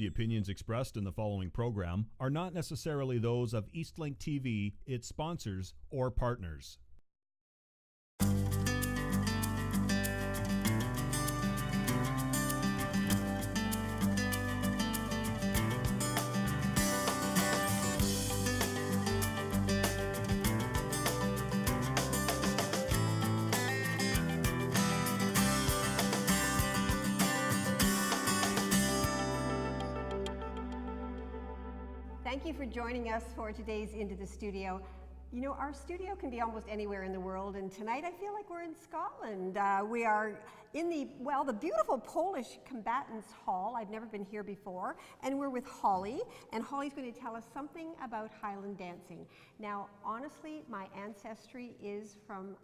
The opinions expressed in the following program are not necessarily those of Eastlink TV, its sponsors, or partners. Thank you for joining us for today's Into the Studio. You know, our studio can be almost anywhere in the world, and tonight I feel like we're in Scotland. We are in the beautiful Polish Combatants Hall. I've never been here before, and we're with Holly, and Holly's going to tell us something about Highland dancing. Now, honestly, my ancestry is from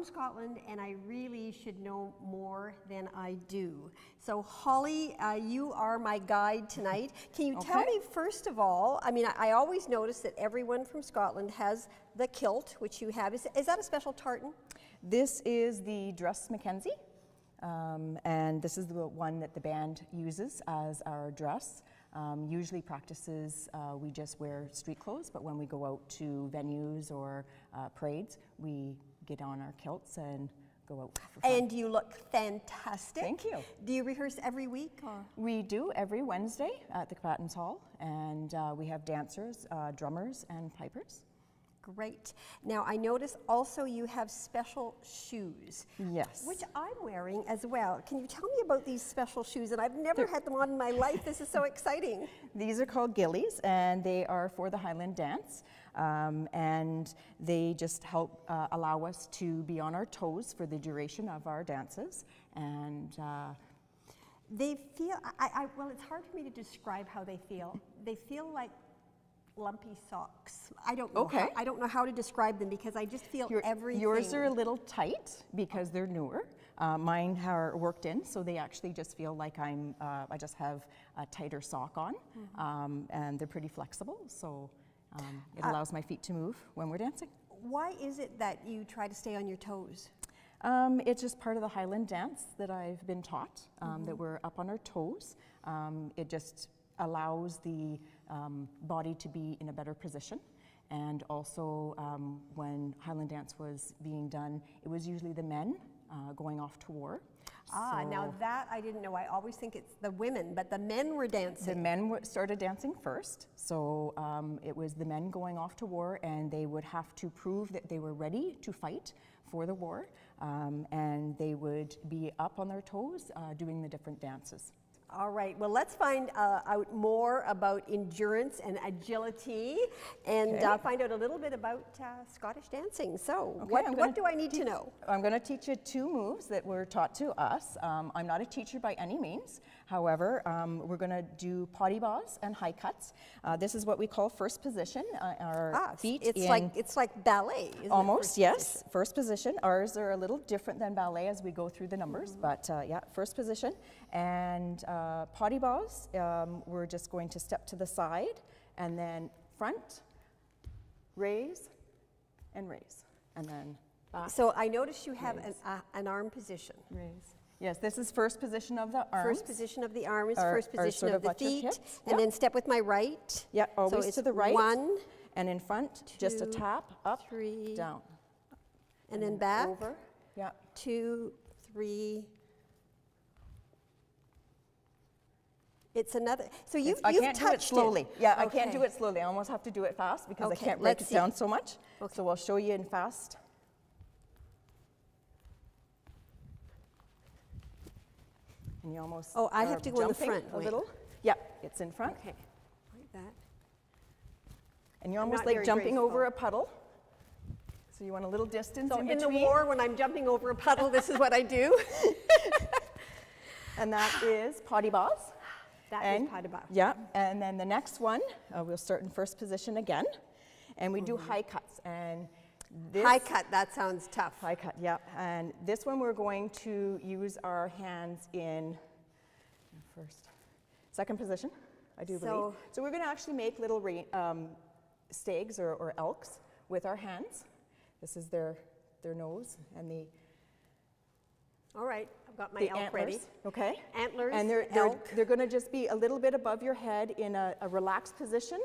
Scotland, and I really should know more than I do. So Holly, you are my guide tonight. Can you tell me, first of all, I mean, I always notice that everyone from Scotland has the kilt, which you have. Is that a special tartan? This is the dress Mackenzie, and this is the one that the band uses as our dress. Usually practices, we just wear street clothes, but when we go out to venues or parades, we get on our kilts and go out for fun. And you look fantastic. Thank you. Do you rehearse every week? Or? We do every Wednesday at the Combatants Hall, and we have dancers, drummers, and pipers. Great. Now I notice also you have special shoes. Yes. Which I'm wearing as well. Can you tell me about these special shoes? And I've never had them on in my life. This is so exciting. These are called gillies, and they are for the Highland dance. And they just help allow us to be on our toes for the duration of our dances. And they feel, well, it's hard for me to describe how they feel. They feel like lumpy socks. I don't know. Okay. I don't know how to describe them because I just feel everything. Yours are a little tight because they're newer. Mine are worked in, so they actually just feel like I just have a tighter sock on, and they're pretty flexible. So it allows my feet to move when we're dancing. Why is it that you try to stay on your toes? It's just part of the Highland dance that I've been taught, that we're up on our toes. It just allows the body to be in a better position. And also when Highland dance was being done, it was usually the men going off to war. Now that I didn't know. I always think it's the women, but the men were dancing. The men started dancing first, so it was the men going off to war, and they would have to prove that they were ready to fight for the war, and they would be up on their toes doing the different dances. All right, well, let's find out more about endurance and agility and find out a little bit about Scottish dancing. So what do I need to know? I'm going to teach you two moves that were taught to us. I'm not a teacher by any means. However, we're going to do potty baws and high cuts. This is what we call first position. Our feet it's like ballet, isn't almost, it? Yes. First position. Ours are a little different than ballet as we go through the numbers, but yeah, first position. And potty baws, we're just going to step to the side and then front, raise, and raise, and then back. So I noticed you have an arm position. Raise. Yes, this is first position of the arms. First position of the arms, first position of the feet, and then step with my right. Yeah, always so to the right. 1, and in front, 2, just a tap, up, 3, down. And then back. Over, yeah. 2, 3. It's another. So you've I can't touched do it slowly. Yeah, Okay. I can't do it slowly. I almost have to do it fast because I Okay, can't break let's it down so much. Okay. So I'll show you in fast. And you almost I have to go in the front a little. Yeah, it's in front. Okay, like that. And you're almost not like very jumping graceful. over a puddle. So you want a little distance So in in between. the war, when I'm jumping over a puddle, this is what I do. And that is potty baws. That is potty baws. Yeah, and then the next one, we'll start in first position again. And we do high cuts. And this High cut, that sounds tough. High cut, yeah. And this one we're going to use our hands in second position, I do believe. So we're going to actually make little stags or elks Mm-hmm. with our hands. This is their nose and the All right, I've got my elk ready. Okay. Antlers, and they're going to just be a little bit above your head in a relaxed position,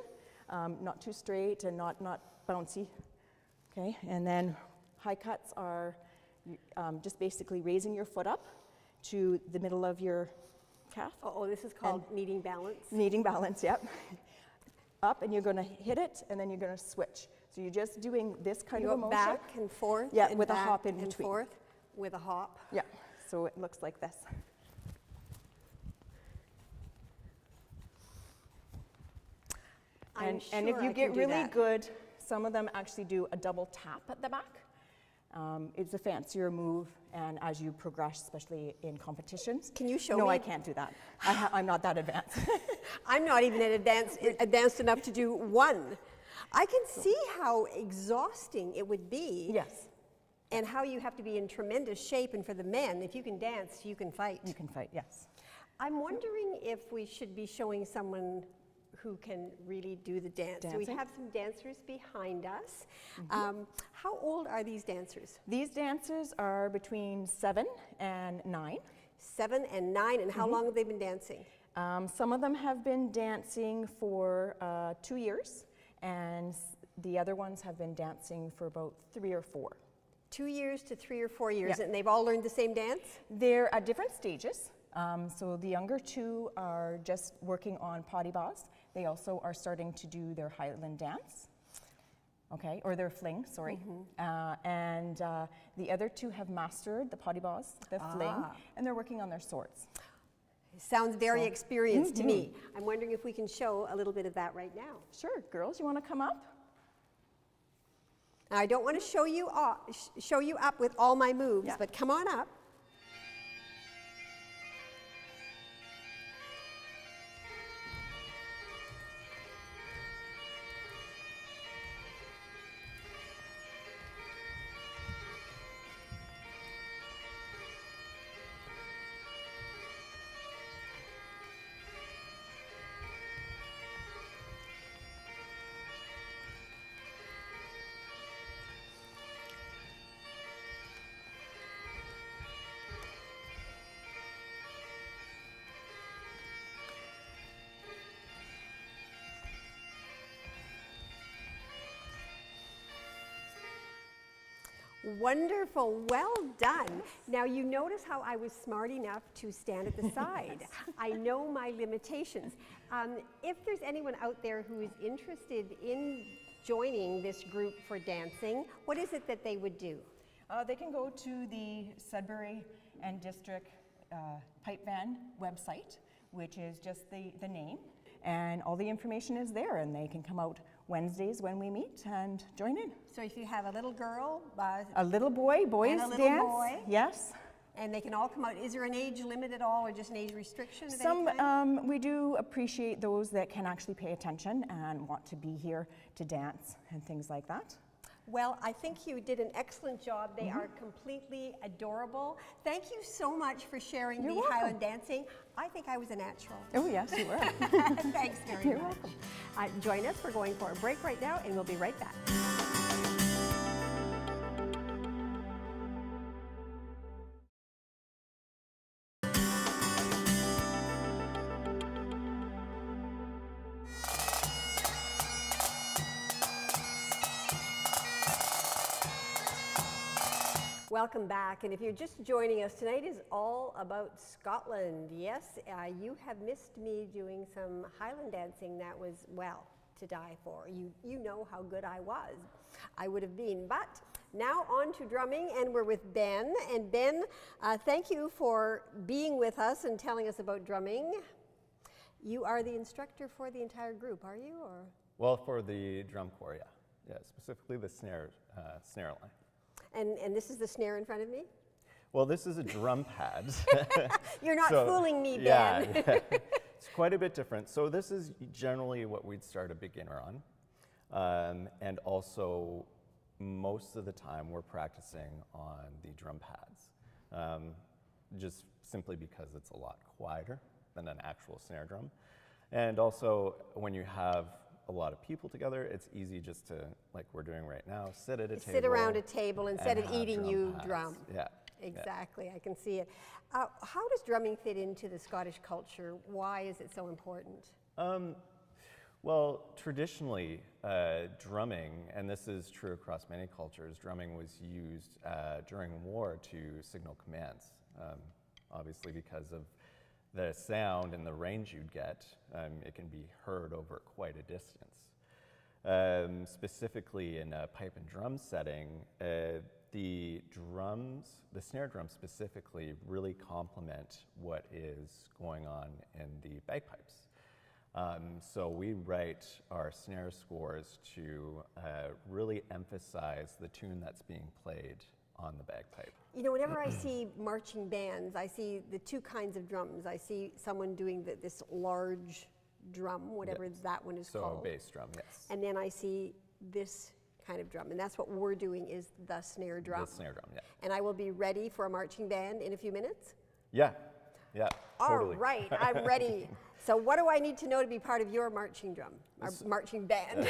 not too straight and not bouncy. Okay, and then high cuts are just basically raising your foot up to the middle of your calf. Oh, this is called needing balance. Needing balance, yep. Up, and you're going to hit it, and then you're going to switch. So you're just doing this kind of a motion. Back and forth. Yeah, and with a back hop in and between. Forth with a hop. Yeah, so it looks like this. And if you get really good, some of them actually do a double tap at the back. It's a fancier move, and as you progress, especially in competitions. Can you show me? No, I can't do that. I'm not that advanced. I'm not even advanced enough to do one. I can see how exhausting it would be. Yes. And how you have to be in tremendous shape, and for the men, if you can dance, you can fight. You can fight, yes. I'm wondering if we should be showing someone who can really do the dance. So we have some dancers behind us. How old are these dancers? These dancers are between 7 and 9. 7 and 9, and how long have they been dancing? Some of them have been dancing for 2 years, and the other ones have been dancing for about 3 or 4. 2 years to 3 or 4 years, Yeah. and they've all learned the same dance? They're at different stages. So the younger two are just working on potty bas. They also are starting to do their highland dance, okay, or their fling, sorry. And the other two have mastered the potty bas, the fling, and they're working on their swords. Sounds very experienced to me. I'm wondering if we can show a little bit of that right now. Sure, girls, you want to come up? Now, I don't want to show you up with all my moves, but come on up. Wonderful, well done. Now you notice how I was smart enough to stand at the side. I know my limitations. If there's anyone out there who is interested in joining this group for dancing, what is it that they would do? They can go to the Sudbury and District pipe band website, which is just the name, and all the information is there, and they can come out Wednesdays when we meet and join in. So if you have a little girl, a little boy, boys and a little dance, boy, yes. And they can all come out. Is there an age limit at all, or just an age restriction? Of any kind? Some we do appreciate those that can actually pay attention and want to be here to dance and things like that. Well, I think you did an excellent job. They are completely adorable. Thank you so much for sharing You're the welcome. Highland dancing. I think I was a natural. Oh yes, you were. Thanks very You're much. welcome. Join us. We're going for a break right now, and we'll be right back. Welcome back, and if you're just joining us, tonight is all about Scotland. Yes, you have missed me doing some Highland dancing that was, well, to die for. You know how good I would have been. But now on to drumming, and we're with Ben. And Ben, thank you for being with us and telling us about drumming. You are the instructor for the entire group, are you? Or? Well, for the drum corps, yeah. Yeah, specifically the snare line. And this is the snare in front of me? Well, this is a drum pad. You're not fooling me, Ben. Yeah, it's quite a bit different. So this is generally what we'd start a beginner on. And also, most of the time, we're practicing on the drum pads, just simply because it's a lot quieter than an actual snare drum. And also, when you have a lot of people together, it's easy just to, like we're doing right now, sit at a table. Sit around a table instead of have eating, drum you pads. drum. Yeah. exactly. I can see it. How does drumming fit into the Scottish culture? Why is it so important? Well, traditionally, drumming, and this is true across many cultures, drumming was used during war to signal commands. Obviously, because of the sound and the range you'd get, it can be heard over quite a distance. Specifically in a pipe and drum setting, the snare drums specifically really complement what is going on in the bagpipes. So we write our snare scores to really emphasize the tune that's being played on the bagpipe. You know, whenever I see marching bands, I see the two kinds of drums. I see someone doing this large drum, whatever that one is called. So a bass drum, yes. And then I see this kind of drum, and that's what we're doing, is the snare drum. The snare drum, yeah. And I will be ready for a marching band in a few minutes? Yeah, totally. All right, I'm ready. So what do I need to know to be part of your marching drum, or marching band?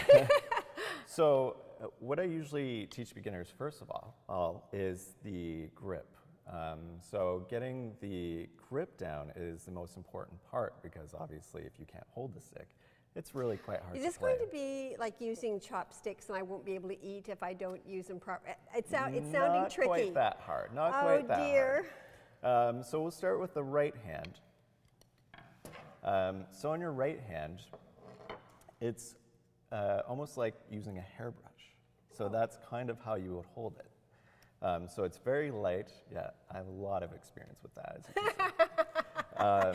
So what I usually teach beginners, first of all is the grip. So getting the grip down is the most important part, because obviously if you can't hold the stick, it's really quite hard to play. Is this going to be like using chopsticks and I won't be able to eat if I don't use them properly? It's sounding tricky. Not quite that hard. Not quite that hard. Oh dear. So we'll start with the right hand. So on your right hand, it's almost like using a hairbrush. So that's kind of how you would hold it. So it's very light. Yeah, I have a lot of experience with that, as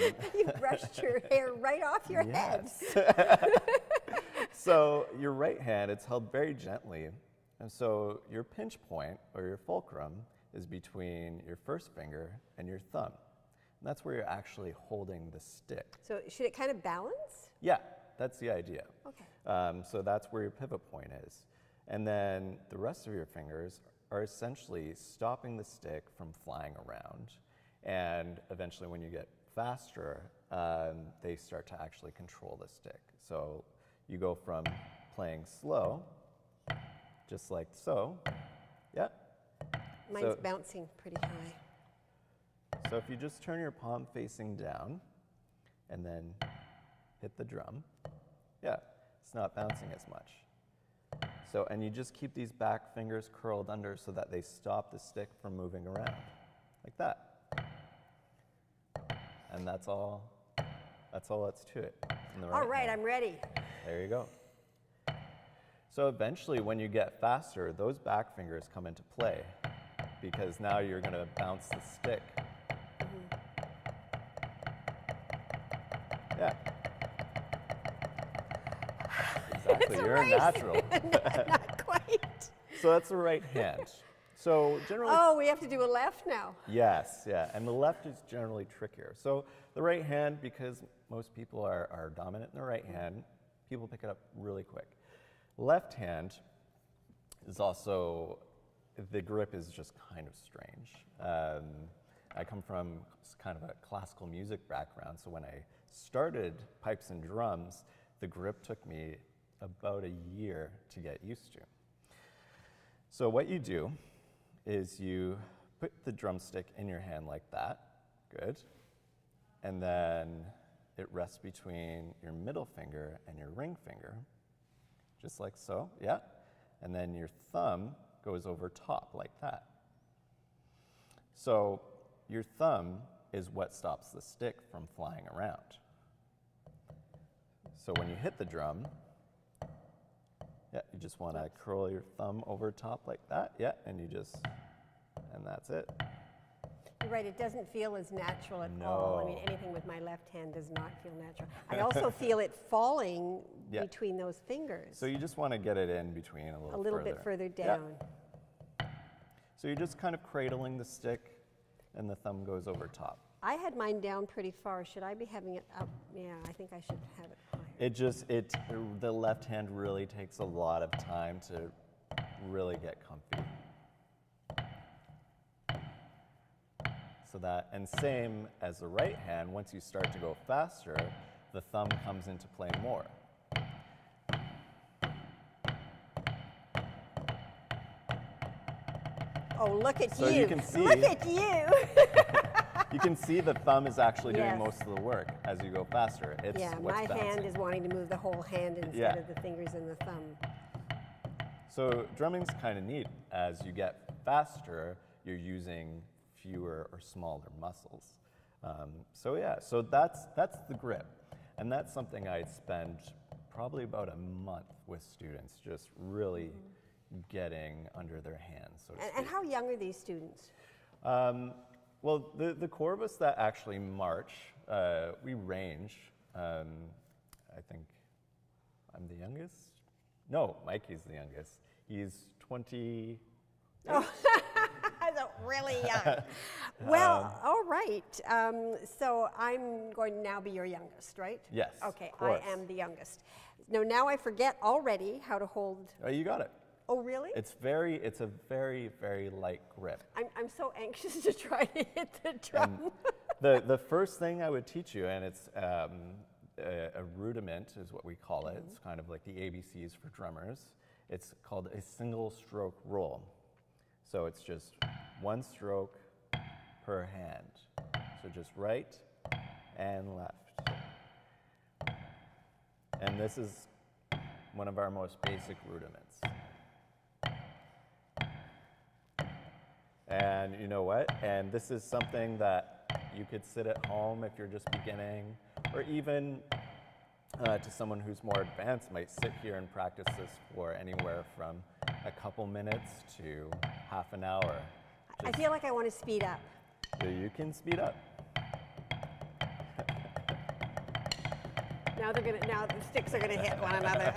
you can see. You brushed your hair right off your head. So your right hand, it's held very gently. And so your pinch point, or your fulcrum, is between your first finger and your thumb. And that's where you're actually holding the stick. So should it kind of balance? Yeah, that's the idea. Okay. So that's where your pivot point is. And then the rest of your fingers are essentially stopping the stick from flying around. And eventually when you get faster, they start to actually control the stick. So you go from playing slow, just like so. Yeah. Mine's bouncing pretty high. So if you just turn your palm facing down and then hit the drum, yeah, it's not bouncing as much. So, and you just keep these back fingers curled under so that they stop the stick from moving around, like that. And that's all that's to it. All right, I'm ready. There you go. So eventually when you get faster, those back fingers come into play, because now you're gonna bounce the stick. Yeah. Exactly, you're a natural. Not quite. So that's the right hand. So generally. Oh, we have to do a left now. Yes, yeah, and the left is generally trickier. So the right hand, because most people are dominant in the right hand, people pick it up really quick. Left hand is also, the grip is just kind of strange. I come from kind of a classical music background, so when I started pipes and drums, the grip took me about a year to get used to. So what you do is you put the drumstick in your hand like that, good, and then it rests between your middle finger and your ring finger, just like so, yeah, and then your thumb goes over top like that. So your thumb is what stops the stick from flying around. So when you hit the drum, yeah, you just want to curl your thumb over top like that, yeah, and that's it. You're right, it doesn't feel as natural at all. I mean, anything with my left hand does not feel natural. I also feel it falling between those fingers. So you just want to get it in between a little bit further down. Yeah. So you're just kind of cradling the stick, and the thumb goes over top. I had mine down pretty far. Should I be having it up? Yeah, I think I should have it higher. The left hand really takes a lot of time to really get comfy. So that, and same as the right hand, once you start to go faster, the thumb comes into play more. Oh, look at So you. you can see. Look at you. You can see the thumb is actually doing Yes. most of the work as you go faster. It's Yeah, what's my hand bouncing. is wanting to move the whole hand instead Yeah. of the fingers and the thumb. So drumming's kind of neat. As you get faster, you're using fewer or smaller muscles. So that's the grip, and that's something I'd spend probably about a month with students, just really getting under their hands. So to And speak. how young are these students? Well, the core of us that actually march, we range. I think I'm the youngest. No, Mikey's the youngest. He's 20. So really young. Well, all right. So I'm going to now be your youngest, right? Yes, Okay, of course. I am the youngest. Now I forget already how to hold. Oh, you got it. Oh, really? It's a very, very light grip. I'm so anxious to try to hit the drum. The first thing I would teach you, and it's a rudiment is what we call it. It's kind of like the ABCs for drummers. It's called a single stroke roll. So it's just one stroke per hand. So just right and left. And this is one of our most basic rudiments. And you know what? And this is something that you could sit at home if you're just beginning, or even to someone who's more advanced might sit here and practice this for anywhere from a couple minutes to half an hour. I feel like I want to speed up. So you can speed up. Now the sticks are gonna hit one another.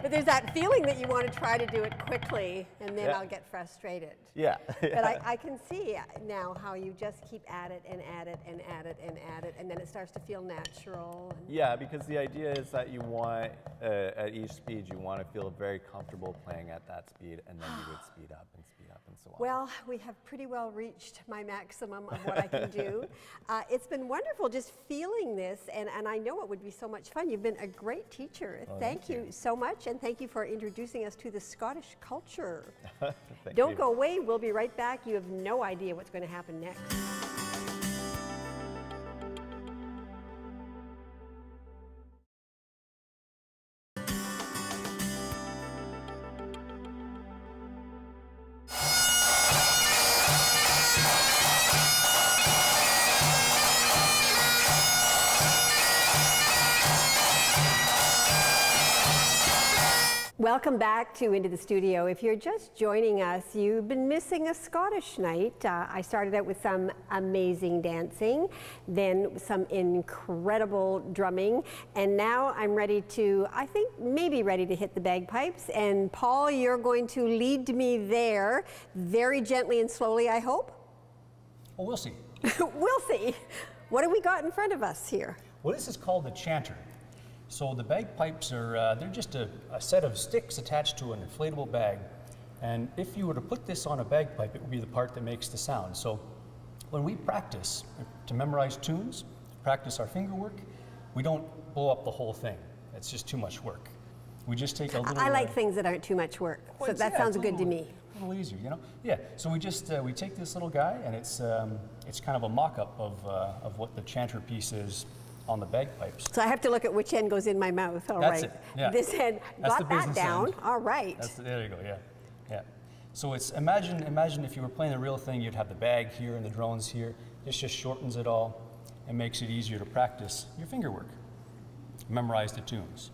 But there's that feeling that you want to try to do it quickly, and then Yeah. I'll get frustrated. Yeah. But I can see now how you just keep at it and at it and at it and at it, and then it starts to feel natural. Yeah, because the idea is that you want, at each speed, you want to feel very comfortable playing at that speed, and then you would speed up and so on. Well, we have pretty well reached my maximum of what I can do. It's been wonderful just feeling this, and I know it would be so much fun. You've been a great teacher. Thank you so much, and thank you for introducing us to the Scottish culture. Don't go away. We'll be right back. You have no idea what's going to happen next. Welcome back to Into the Studio. If you're just joining us, you've been missing a Scottish night. I started out with some amazing dancing, then some incredible drumming, and now I'm ready to, I think, maybe ready to hit the bagpipes. And Paul, you're going to lead me there very gently and slowly, I hope? Well, we'll see. We'll see. What have we got in front of us here? Well, this is called the chanter. So the bagpipes are, they're just a set of sticks attached to an inflatable bag. And if you were to put this on a bagpipe, it would be the part that makes the sound. So when we practice to memorize tunes, practice our finger work, we don't blow up the whole thing. It's just too much work. We just take a little... I like things that aren't too much work, well, so that sounds good to me. A little easier, you know? Yeah, so we just, we take this little guy, and it's kind of a mock-up of what the chanter piece is on the bagpipes. So I have to look at which end goes in my mouth. All That's right. it, yeah. This end, That's got the that business down. end. All right. There you go, yeah. Yeah. So it's, imagine if you were playing the real thing, you'd have the bag here and the drones here. This just shortens it all and makes it easier to practice your finger work. Memorize the tunes.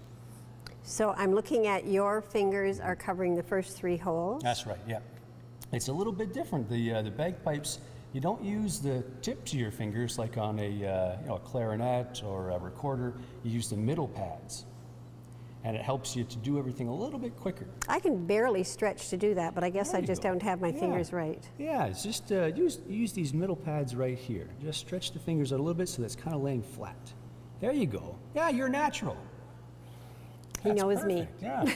So I'm looking at your fingers are covering the first 3 holes. That's right, yeah. It's a little bit different. The bagpipes, you don't use the tips of your fingers like on a clarinet or a recorder. You use the middle pads, and it helps you to do everything a little bit quicker. I can barely stretch to do that, but I guess There I you just go. don't have my Yeah. fingers right. Yeah, it's just use these middle pads right here. Just stretch the fingers out a little bit so that's kind of laying flat. There you go. Yeah, you're natural. He That's knows me. perfect, Yeah.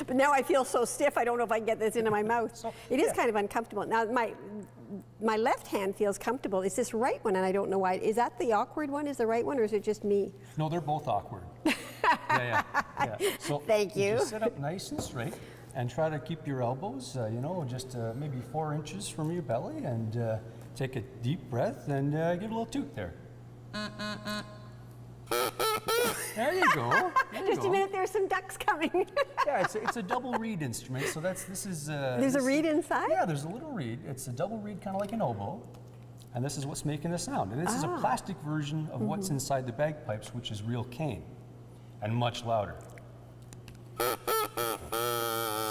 But now I feel so stiff, I don't know if I can get this into my mouth. So, It is yeah. kind of uncomfortable. Now my left hand feels comfortable. It's this right one, and I don't know why. Is that the awkward one? Is the right one, or is it just me? No, they're both awkward. Yeah. So Thank you. Just sit up nice and straight. and try to keep your elbows, just maybe 4 inches from your belly, and take a deep breath and give a little toot there. There you go. Just a minute, there's some ducks coming. Yeah, it's a double reed instrument, so this is. There's a reed inside? Yeah, there's a little reed. It's a double reed, kind of like an oboe, and this is what's making the sound. And this is a plastic version of what's inside the bagpipes, which is real cane, and much louder. So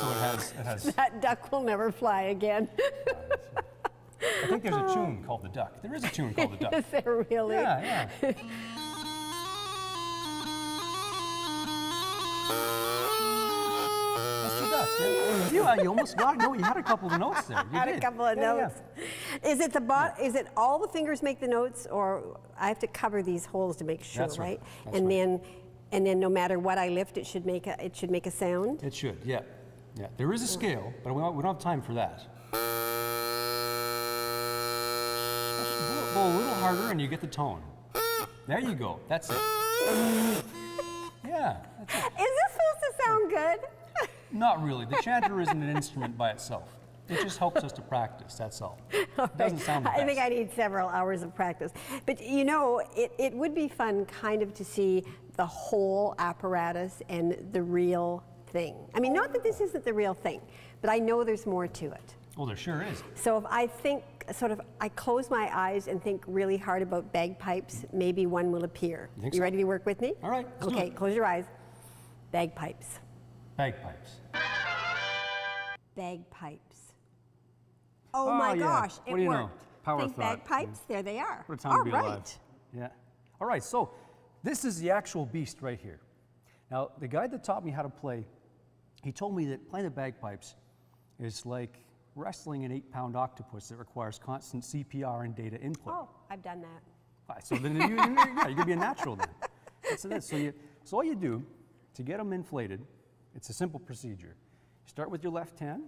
it has. That duck will never fly again. I think there's a tune called the duck. There is a tune called the duck. Is there really? Yeah. That's the duck. Yeah. You almost got it. No, you had a couple of notes there. You Had did. a couple of notes. Yeah. Is it Is it all the fingers make the notes, or I have to cover these holes to make sure, That's right. That's and right. then no matter what I lift, it should make a sound. It should. Yeah. There is a scale, but we don't have time for that. Blow a little harder, and you get the tone. There you go. That's it. Yeah. That's it. Is this supposed to sound good? Not really. The chanter isn't an instrument by itself. It just helps us to practice, that's all. It doesn't sound the best. I think I need several hours of practice. But it would be fun kind of to see the whole apparatus and the real thing. I mean, not that this isn't the real thing, but I know there's more to it. Well, there sure is. So if I think, I close my eyes and think really hard about bagpipes, maybe one will appear. You think You so? ready to work with me? All right, let's do Okay, it. close your eyes. Bagpipes. Bagpipes. Bagpipes. Oh my yeah. gosh, What it do you know? worked. Power Think thought. bagpipes, there they are. What a time All to be right. alive. Yeah. All right, so this is the actual beast right here. Now, the guy that taught me how to play, he told me that playing the bagpipes is like wrestling an 8-pound octopus that requires constant CPR and data input. Oh, I've done that. So then you could be a natural then. That's it. So all you do to get them inflated, it's a simple procedure. You start with your left hand,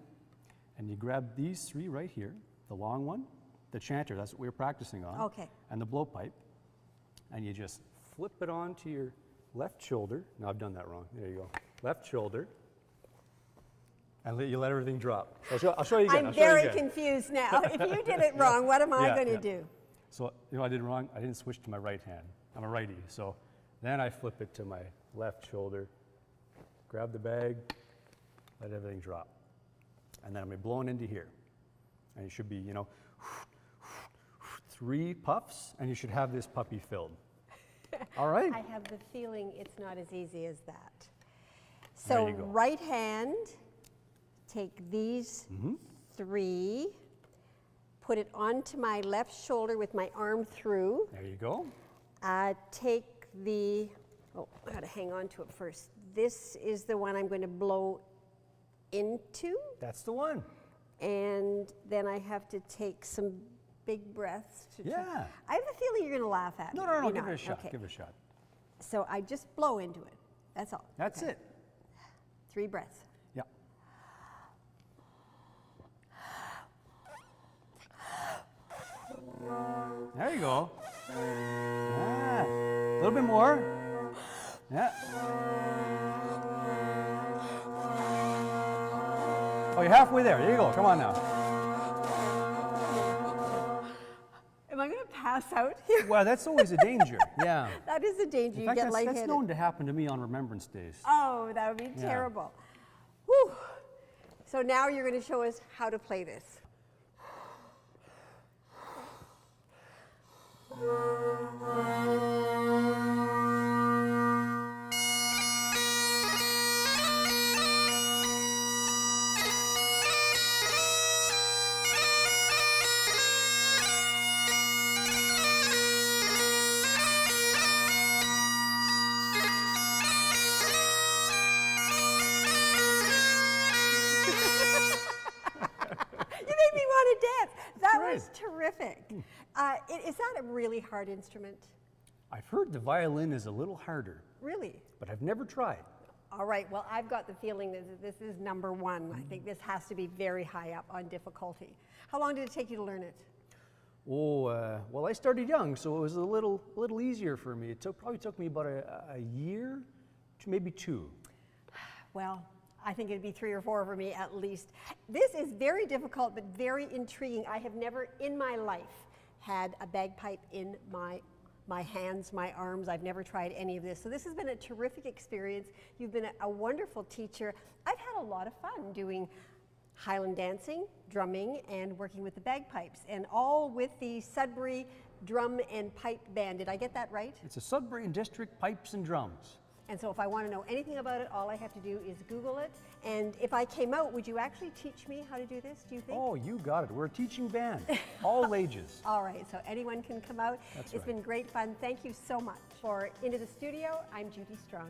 and you grab these 3 right here, the long one, the chanter, that's what we were practicing on, Okay. and the blowpipe, and you just flip it onto your left shoulder. No, I've done that wrong. There you go. Left shoulder, and you let everything drop. I'll show you again. I'm very confused now. If you did it wrong, what am I going to do? So, I did wrong. I didn't switch to my right hand. I'm a righty. So then I flip it to my left shoulder, grab the bag, let everything drop. And then I'm blowing into here. And you should be, 3 puffs, and you should have this puppy filled. All right? I have the feeling it's not as easy as that. There So you go. right hand, take these 3, put it onto my left shoulder with my arm through. There you go. Take the, I gotta hang on to it first. This is the one I'm going to blow into, That's the one. and then I have to take some big breaths. Yeah. I have a feeling you're going to laugh at me. No, You're give not. it a shot. Okay. Give it a shot. So I just blow into it. That's all. That's Okay. it. 3 breaths. Yeah. There you go. Yeah. A little bit more. Yeah. Oh, you're halfway there. There you go. Come on now. Am I going to pass out here? Well, that's always a danger. Yeah. That is a danger. In You fact, get that's lightheaded. known to happen to me on Remembrance Days. Oh, that would be terrible. Whew. So now you're going to show us how to play this. You made me want to dance. That was terrific. Is that a really hard instrument? I've heard the violin is a little harder, Really? but I've never tried. All right, well, I've got the feeling that this is number 1. I think this has to be very high up on difficulty. How long did it take you to learn it? Oh, well, I started young, so it was a little easier for me. Probably took me about a year to maybe 2. Well, I think it'd be 3 or 4 for me at least. This is very difficult, but very intriguing. I have never in my life had a bagpipe in my hands, my arms. I've never tried any of this. So this has been a terrific experience. You've been a wonderful teacher. I've had a lot of fun doing Highland dancing, drumming, and working with the bagpipes, and all with the Sudbury Drum and Pipe Band. Did I get that right? It's a Sudbury and District Pipes and Drums. And so if I want to know anything about it, all I have to do is Google it. And if I came out, would you actually teach me how to do this, do you think? Oh, you got it. We're a teaching band, all ages. All right, so anyone can come out. That's It's right. been great fun. Thank you so much. For Into the Studio, I'm Judi Straughan.